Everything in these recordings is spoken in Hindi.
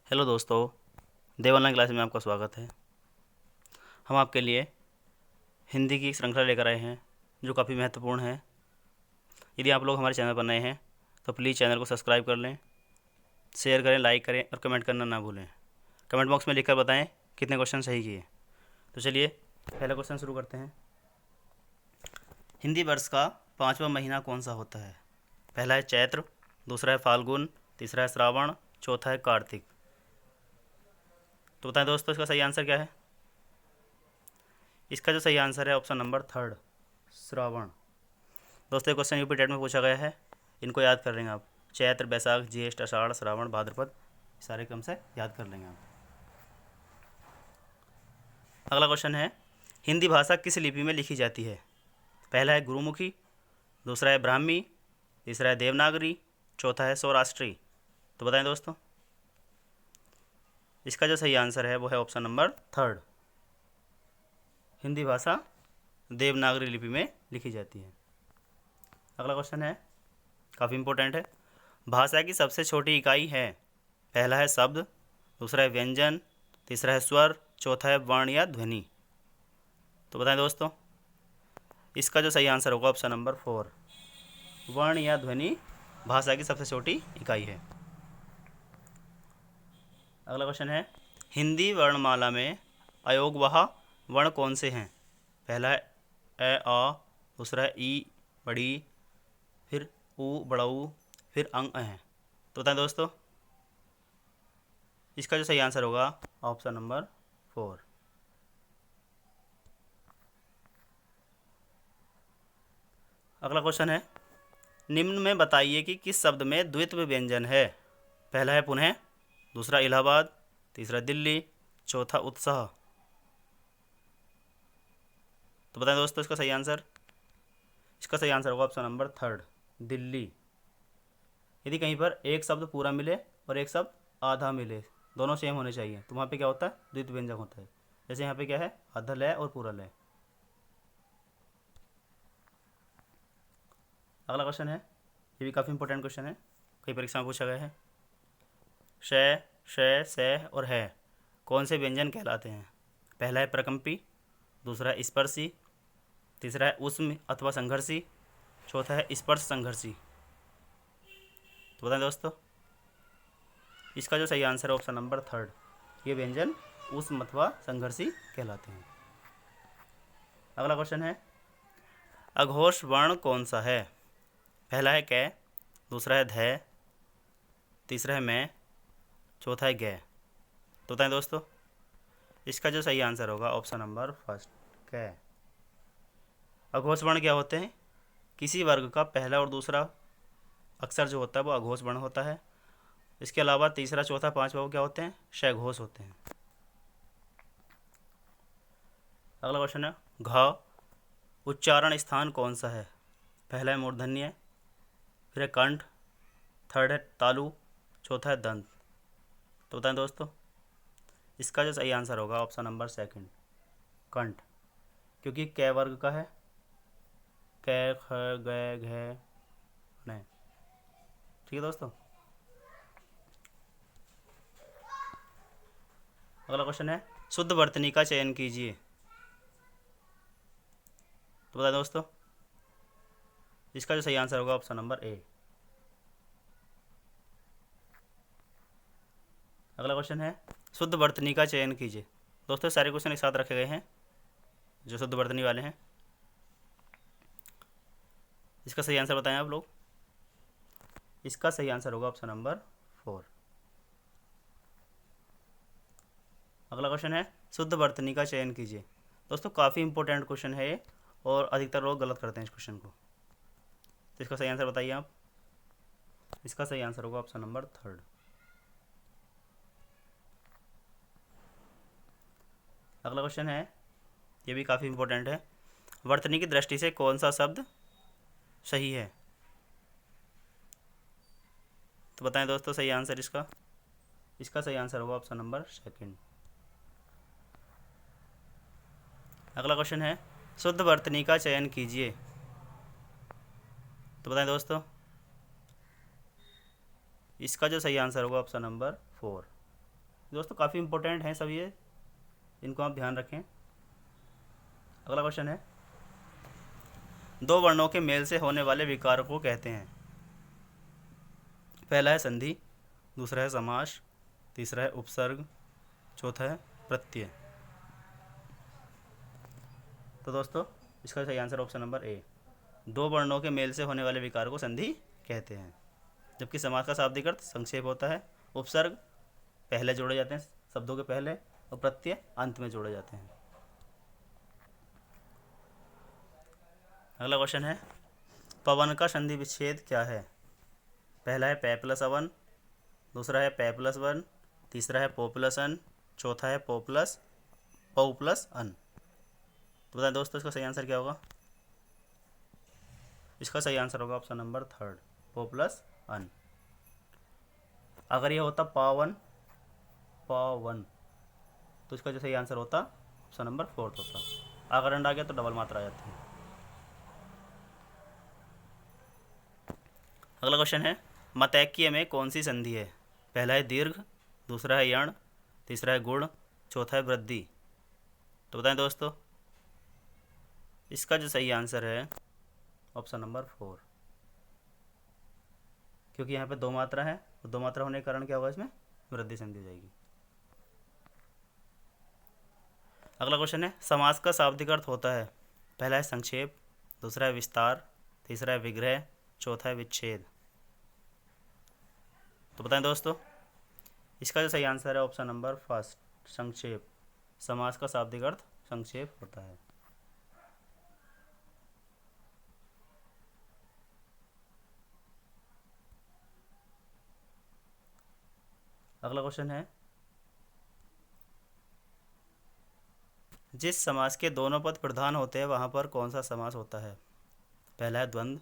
हेलो दोस्तों, देव ऑनलाइन क्लास में आपका स्वागत है। हम आपके लिए हिंदी की एक श्रृंखला लेकर आए हैं जो काफ़ी महत्वपूर्ण है। यदि आप लोग हमारे चैनल पर नए हैं तो प्लीज़ चैनल को सब्सक्राइब कर लें, शेयर करें, लाइक करें और कमेंट करना ना भूलें। कमेंट बॉक्स में लिखकर बताएं कितने क्वेश्चन सही किए। तो चलिए पहला क्वेश्चन शुरू करते हैं। हिंदी वर्ष का 5वां महीना कौन सा होता है? पहला है चैत्र, दूसरा है फाल्गुन, तीसरा है श्रावण, चौथा है कार्तिक। तो बताएं दोस्तों, इसका सही आंसर क्या है? इसका जो सही आंसर है ऑप्शन नंबर 3, श्रावण। दोस्तों ये क्वेश्चन यूपी टेट में पूछा गया है, इनको याद कर लेंगे आप। चैत्र, बैसाख, ज्येष्ठ, आषाढ़, श्रावण, भाद्रपद, सारे क्रम से याद कर लेंगे आप। अगला क्वेश्चन है, हिंदी भाषा किस लिपि में लिखी जाती है? पहला है गुरुमुखी, दूसरा है ब्राह्मी, तीसरा है देवनागरी, चौथा है सौराष्ट्री। तो बताएं दोस्तों, इसका जो सही आंसर है वो है ऑप्शन नंबर 3, हिंदी भाषा देवनागरी लिपि में लिखी जाती है। अगला क्वेश्चन है, काफ़ी इंपॉर्टेंट है। भाषा की सबसे छोटी इकाई है? पहला है शब्द, दूसरा है व्यंजन, तीसरा है स्वर, चौथा है वर्ण या ध्वनि। तो बताएं दोस्तों, इसका जो सही आंसर होगा ऑप्शन नंबर 4, वर्ण या ध्वनि भाषा की सबसे छोटी इकाई है। अगला क्वेश्चन है, हिंदी वर्णमाला में अयोगवाह वर्ण कौन से हैं? पहला है ए आ, दूसरा है ई बड़ी, फिर ऊ बड़ा ऊ, फिर अंग है। तो बताएं दोस्तों, इसका जो सही आंसर होगा ऑप्शन नंबर 4। अगला क्वेश्चन है, निम्न में बताइए कि किस शब्द में द्वित्व व्यंजन है? पहला है पुनः, दूसरा इलाहाबाद, तीसरा दिल्ली, चौथा उत्साह। तो बताएं दोस्तों, इसका सही आंसर? इसका सही आंसर होगा ऑप्शन नंबर 3, दिल्ली। यदि कहीं पर एक शब्द पूरा मिले और एक शब्द आधा मिले, दोनों सेम होने चाहिए, तो वहाँ पे क्या होता है? द्वित्व व्यंजक होता है। जैसे यहाँ पे क्या है, आधा लय और पूरा लय। अगला क्वेश्चन है, ये भी काफ़ी इंपॉर्टेंट क्वेश्चन है, कई परीक्षा में पूछा गया है। श, श और है कौन से व्यंजन कहलाते हैं? पहला है प्रकंपी, दूसरा है स्पर्शी, तीसरा है उष्म अथवा संघर्षी, चौथा है स्पर्श संघर्षी। तो बताएं दोस्तों, इसका जो सही आंसर है ऑप्शन नंबर 3, ये व्यंजन उष्म अथवा संघर्षी कहलाते हैं। अगला क्वेश्चन है, अघोष वर्ण कौन सा है? पहला है कै, दूसरा है धै, तीसरा है मैं, चौथा है गै। तो बताएं दोस्तों, इसका जो सही आंसर होगा ऑप्शन नंबर 1, कै। अघोष वर्ण क्या होते हैं? किसी वर्ग का पहला और दूसरा अक्षर जो होता है वो अघोष वर्ण होता है। इसके अलावा तीसरा, चौथा, पांचवा वो क्या होते हैं? शघोष होते हैं। अगला क्वेश्चन है, घ उच्चारण स्थान कौन सा है? पहला है मूर्धन्य, फिर है कंठ, थर्ड है तालु, चौथा है दंत। तो बताएं दोस्तों, इसका जो सही आंसर होगा ऑप्शन नंबर 2, कंठ, क्योंकि कै वर्ग का है। कै, ख, ग, घ, न। ठीक है दोस्तों। अगला क्वेश्चन है, शुद्ध वर्तनी का चयन कीजिए। तो बताएं दोस्तों, इसका जो सही आंसर होगा ऑप्शन नंबर ए। अगला क्वेश्चन है, शुद्ध वर्तनी का चयन कीजिए। दोस्तों सारे क्वेश्चन एक साथ रखे गए हैं जो शुद्ध वर्तनी वाले हैं। इसका सही आंसर बताएं आप लोग। इसका सही आंसर होगा ऑप्शन नंबर 4। अगला क्वेश्चन है, शुद्ध वर्तनी का चयन कीजिए। दोस्तों काफ़ी इंपॉर्टेंट क्वेश्चन है ये, और अधिकतर लोग गलत करते हैं इस क्वेश्चन को। तो इसका सही आंसर बताइए आप। इसका सही आंसर होगा ऑप्शन नंबर 3। अगला क्वेश्चन है, ये भी काफ़ी इंपॉर्टेंट है, वर्तनी की दृष्टि से कौन सा शब्द सही है? तो बताएं दोस्तों सही आंसर इसका। इसका सही आंसर होगा ऑप्शन नंबर 2। अगला क्वेश्चन है, शुद्ध वर्तनी का चयन कीजिए। तो बताएं दोस्तों, इसका जो सही आंसर होगा ऑप्शन नंबर 4, दोस्तों काफ़ी इंपॉर्टेंट हैं सब ये, इनको आप ध्यान रखें। अगला क्वेश्चन है, दो वर्णों के मेल से होने वाले विकार को कहते हैं। पहला है संधि, दूसरा है समास, तीसरा है उपसर्ग, चौथा है प्रत्यय। तो दोस्तों इसका सही आंसर ऑप्शन नंबर ए, दो वर्णों के मेल से होने वाले विकार को संधि कहते हैं। जबकि समास का शाब्दिक अर्थ संक्षेप होता है, उपसर्ग पहले जोड़े जाते हैं शब्दों के पहले, और प्रत्यय अंत में जोड़े जाते हैं। अगला क्वेश्चन है, पवन का संधि विच्छेद क्या है? पहला है पै प्लस अवन, दूसरा है पै प्लस वन, तीसरा है पो प्लस अन, चौथा है पो प्लस पौ प्लस अन। तो बताएं दोस्तों इसका सही आंसर क्या होगा? इसका सही आंसर होगा ऑप्शन नंबर थर्ड, पो प्लस अन। अगर ये होता पावन तो इसका जो सही आंसर होता ऑप्शन नंबर फोर्थ होता। अगर अंड आ गया तो डबल मात्रा आ जाती है। अगला क्वेश्चन है, मतैक्य में कौन सी संधि है? पहला है दीर्घ, दूसरा है यण, तीसरा है गुण, चौथा है वृद्धि। तो बताएं दोस्तों इसका जो सही आंसर है ऑप्शन नंबर फोर, क्योंकि यहाँ पे दो मात्रा है, तो दो मात्रा होने के कारण क्या होगा, इसमें वृद्धि संधि हो जाएगी। अगला क्वेश्चन है, समास का शाब्दिक अर्थ होता है। पहला है संक्षेप, दूसरा है विस्तार, तीसरा है विग्रह, चौथा है विच्छेद। तो बताएं दोस्तों इसका जो सही आंसर है ऑप्शन नंबर फर्स्ट, संक्षेप। समास का शाब्दिक अर्थ संक्षेप होता है। अगला क्वेश्चन है, जिस समास के दोनों पद प्रधान होते हैं वहाँ पर कौन सा समास होता है? पहला है द्वंद्व,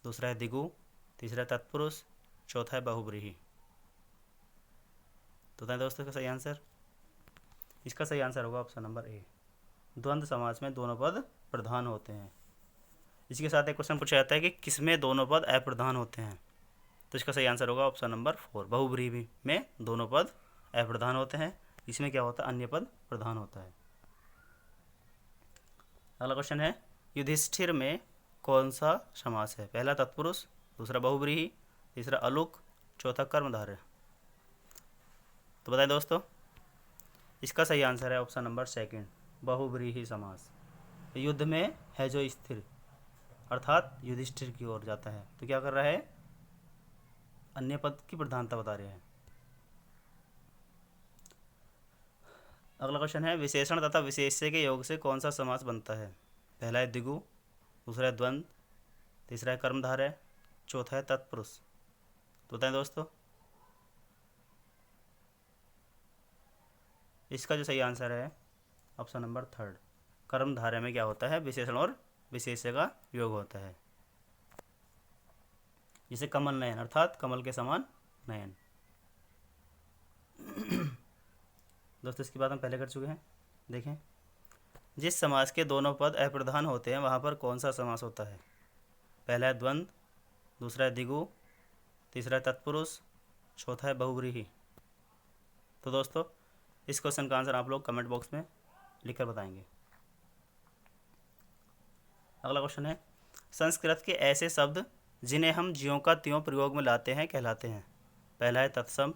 दूसरा है द्विगु, तीसरा है तत्पुरुष, चौथा है बहुब्रीहि। तो बताएं दोस्तों इसका सही आंसर? इसका सही आंसर होगा ऑप्शन नंबर ए, द्वंद्व समास में दोनों पद प्रधान होते हैं। इसी के साथ एक क्वेश्चन पूछा जाता है कि किसमें दोनों पद अप्रधान होते हैं? तो इसका सही आंसर होगा ऑप्शन नंबर फोर, बहुब्रीहि में दोनों पद अप्रधान होते हैं। इसमें क्या होता है, अन्य पद प्रधान होता है। अगला क्वेश्चन है, युधिष्ठिर में कौन सा समास है? पहला तत्पुरुष, दूसरा बहुब्रीहि, तीसरा अलुक, चौथा कर्मधारय। तो बताएं दोस्तों इसका सही आंसर है ऑप्शन नंबर सेकंड, बहुब्रीहि समास। युद्ध में है जो स्थिर, अर्थात युधिष्ठिर की ओर जाता है, तो क्या कर रहा है, अन्य पद की प्रधानता बता रहे हैं। अगला क्वेश्चन है, विशेषण तथा विशेष्य के योग से कौन सा समास बनता है? पहला है द्विगु, दूसरा है द्वंद्व, तीसरा है कर्मधारय, चौथा है तत्पुरुष। तो बताएं दोस्तों इसका जो सही आंसर है ऑप्शन नंबर थर्ड, कर्मधारय में क्या होता है, विशेषण और विशेष्य का योग होता है। जिसे कमल नयन, अर्थात कमल के समान नयन। दोस्तों इसकी बात हम पहले कर चुके हैं। देखें, जिस समास के दोनों पद अप्रधान होते हैं वहाँ पर कौन सा समास होता है? पहला है द्वंद्व, दूसरा है द्विगु, तीसरा है तत्पुरुष, चौथा है बहुब्रीहि। तो दोस्तों इस क्वेश्चन का आंसर आप लोग कमेंट बॉक्स में लिखकर बताएंगे। अगला क्वेश्चन है, संस्कृत के ऐसे शब्द जिन्हें हम ज्यों का त्यों प्रयोग में लाते हैं कहलाते हैं। पहला है तत्सम,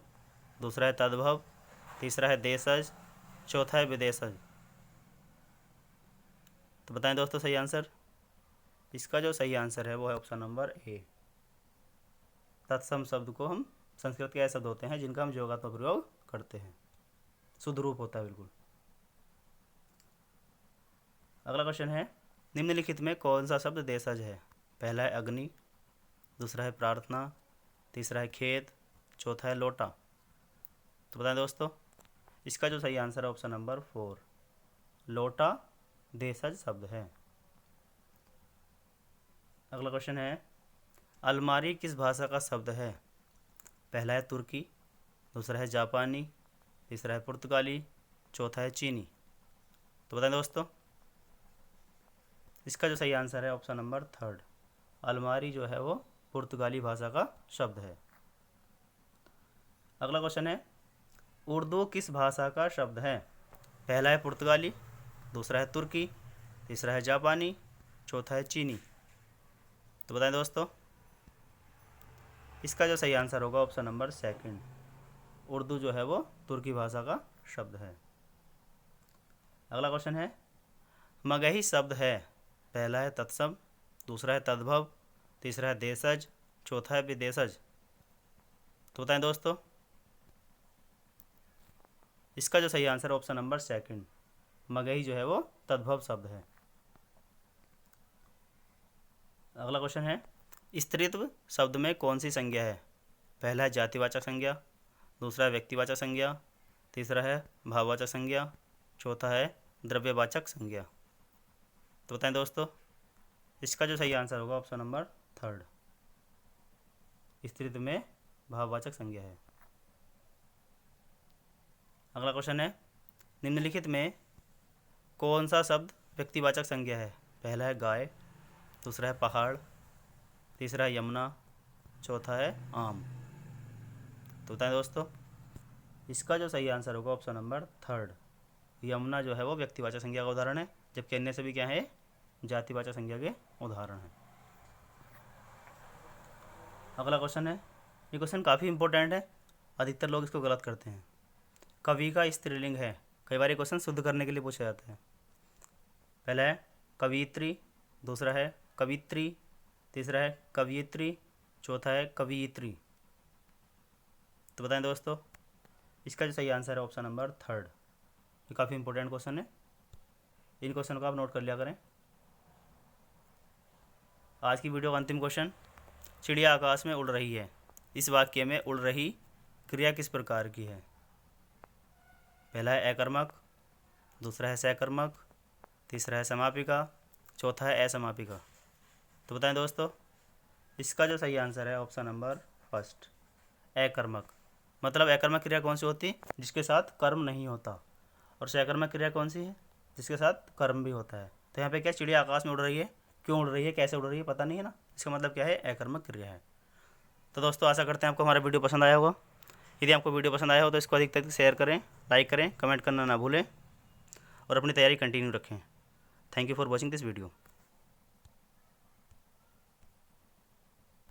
दूसरा है तद्भव, तीसरा है देशज, चौथा है विदेशज। तो बताएं दोस्तों सही आंसर? इसका जो सही आंसर है वो है ऑप्शन नंबर ए, तत्सम शब्द को हम, संस्कृत के ऐसे शब्द होते हैं जिनका हम ज्योगात्मक प्रयोग करते हैं, शुद्ध रूप होता है बिल्कुल। अगला क्वेश्चन है, निम्नलिखित में कौन सा शब्द देशज है? पहला है अग्नि, दूसरा है प्रार्थना, तीसरा है खेत, चौथा है लोटा। तो बताएं दोस्तों इसका जो सही आंसर है ऑप्शन नंबर फोर, लोटा देशज शब्द है। अगला क्वेश्चन है, अलमारी किस भाषा का शब्द है? पहला है तुर्की, दूसरा है जापानी, तीसरा है पुर्तगाली, चौथा है चीनी। तो बताएं दोस्तों इसका जो सही आंसर है ऑप्शन नंबर थर्ड, अलमारी जो है वो पुर्तगाली भाषा का शब्द है। अगला क्वेश्चन है, उर्दू किस भाषा का शब्द है? पहला है पुर्तगाली, दूसरा है तुर्की, तीसरा है जापानी, चौथा है चीनी। तो बताएं दोस्तों, इसका जो सही आंसर होगा ऑप्शन नंबर सेकंड, उर्दू जो है वो तुर्की भाषा का शब्द है। अगला क्वेश्चन है, मगही शब्द है, पहला है तत्सम, दूसरा है तद्भव, तीसरा है देशज, चौथा है विदेशज। तो बताएं दोस्तों, इसका जो सही आंसर है ऑप्शन नंबर सेकंड, मगही जो है वो तद्भव शब्द है। अगला क्वेश्चन है, स्त्रीत्व शब्द में कौन सी संज्ञा है? पहला है जातिवाचक संज्ञा, दूसरा है व्यक्तिवाचक संज्ञा, तीसरा है भाववाचक संज्ञा, चौथा है द्रव्यवाचक संज्ञा। तो बताएं दोस्तों, इसका जो सही आंसर होगा ऑप्शन नंबर थर्ड, स्त्रीत्व में भाववाचक संज्ञा है। अगला क्वेश्चन है, निम्नलिखित में कौन सा शब्द व्यक्तिवाचक संज्ञा है? पहला है गाय, दूसरा है पहाड़, तीसरा है यमुना, चौथा है आम। तो बताएं दोस्तों, इसका जो सही आंसर होगा ऑप्शन नंबर थर्ड, यमुना जो है वो व्यक्तिवाचक संज्ञा का उदाहरण है, जबकि अन्य सभी क्या है? जातिवाचक संज्ञा के उदाहरण है। अगला क्वेश्चन है, ये क्वेश्चन काफ़ी इंपॉर्टेंट है, अधिकतर लोग इसको गलत करते हैं। कवि का स्त्रीलिंग है, कई बार ये क्वेश्चन शुद्ध करने के लिए पूछा जाता है। पहला है कवियत्री, दूसरा है कवित्री, तीसरा है कवियत्री, चौथा है कवियत्री। तो बताएं दोस्तों, इसका जो सही आंसर है ऑप्शन नंबर थर्ड, ये काफ़ी इंपॉर्टेंट क्वेश्चन है, इन क्वेश्चन को आप नोट कर लिया करें। आज की वीडियो का अंतिम क्वेश्चन, चिड़िया आकाश में उड़ रही है, इस वाक्य में उड़ रही क्रिया किस प्रकार की है? पहला है अकर्मक, दूसरा है सकर्मक, तीसरा है समापिका, चौथा है असमापिका। तो बताएं दोस्तों, इसका जो सही आंसर है ऑप्शन नंबर फर्स्ट, अकर्मक। मतलब अकर्मक क्रिया कौन सी होती है? जिसके साथ कर्म नहीं होता। और सकर्मक क्रिया कौन सी है? जिसके साथ कर्म भी होता है। तो यहाँ पे क्या, चिड़िया आकाश में उड़ रही है, क्यों उड़ रही है, कैसे उड़ रही है, पता नहीं है ना, इसका मतलब क्या है? अकर्मक क्रिया है। तो दोस्तों, आशा करते हैं आपको हमारा वीडियो पसंद आया होगा। यदि आपको वीडियो पसंद आया हो तो इसको अधिक से अधिक शेयर करें, लाइक करें, कमेंट करना ना भूलें और अपनी तैयारी कंटिन्यू रखें। Thank you for watching this video.